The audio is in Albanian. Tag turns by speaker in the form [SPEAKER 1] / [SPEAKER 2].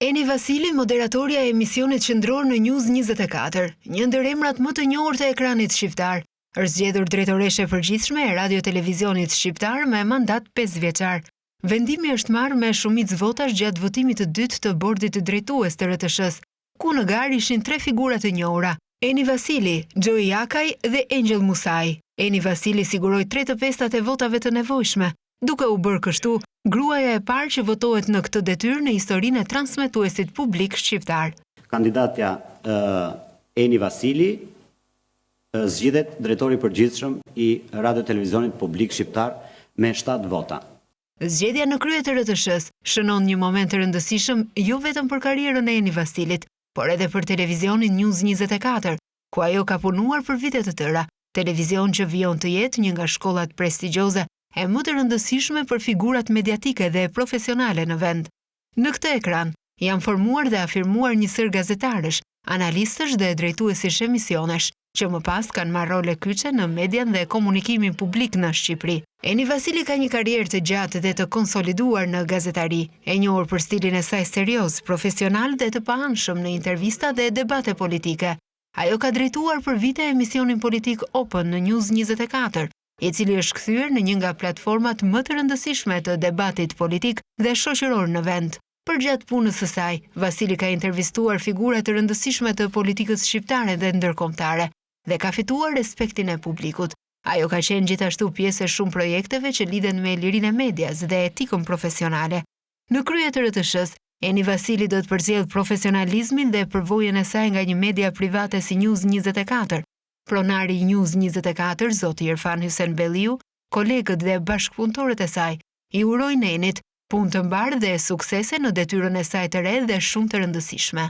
[SPEAKER 1] Eni Vasili, moderatorja e emisionit qendror në News 24, një ndër emrat më të njohur të ekranit shqiptar, është zgjedhur drejtoreshe e përgjithshme e radio-televizionit shqiptar me mandat 5 vjeçar. Vendimi është marrë me shumicë votash gjatë votimit të dytë të bordit drejtues të RTS-s, ku në garë ishin 3 figura të njohura: Eni Vasili, Joey Akaj dhe Angel Musai. Eni Vasili siguroi 3/5 e votave të nevojshme, duke u bërë kështu gruaja e parë që votohet në këtë detyrë në historinë e transmetuesit publik shqiptar.
[SPEAKER 2] Kandidatja Eni Vasili zgjidhet drejtori i përgjithshëm i radio-televizionit publik shqiptar me 7 vota.
[SPEAKER 1] Zgjedhja në krye të RTS-s shënon një moment të rëndësishëm jo vetëm për karrierën e Eni Vasilit, por edhe për televizionin News 24, ku ajo ka punuar për vite të tëra, televizion që vijon të jetë një nga shkollat prestigjioze e më të rëndësishme për figurat mediatike dhe profesionale në vend. Në këtë ekran janë formuar dhe afirmuar një sër gazetarësh, analistësh dhe drejtuesish emisionesh, që më pas kanë marrë role kyçe në median dhe komunikimin publik në Shqipëri. Eni Vasili ka një karrierë të gjatë dhe të konsoliduar në gazetari, e njohur për stilin e saj serioz, profesional dhe të paanshëm në intervista dhe debate politike. Ajo ka drejtuar për vite emisionin politik Open në News 24, i cili është kthyer në një nga platformat më të rëndësishme të debatit politik dhe shoqëror në vend. Përgjatë punës së saj, Vasili ka intervistuar figura të rëndësishme të politikës shqiptare dhe ndërkombëtare dhe ka fituar respektin e publikut. Ajo ka qenë gjithashtu pjesë e shumë projekteve që lidhen me lirinë e medias dhe etikën profesionale. Në krye të RTS-s, Eni Vasili do të përcjell profesionalizmin dhe përvojën e saj nga një media private si News 24. Pronari i News 24, zoti Irfan Hysen Belliu, kolegët dhe bashkëpunëtorët e saj, i urojnë Enit punë të mbarë dhe suksese në detyrën e saj të re dhe shumë të rëndësishme.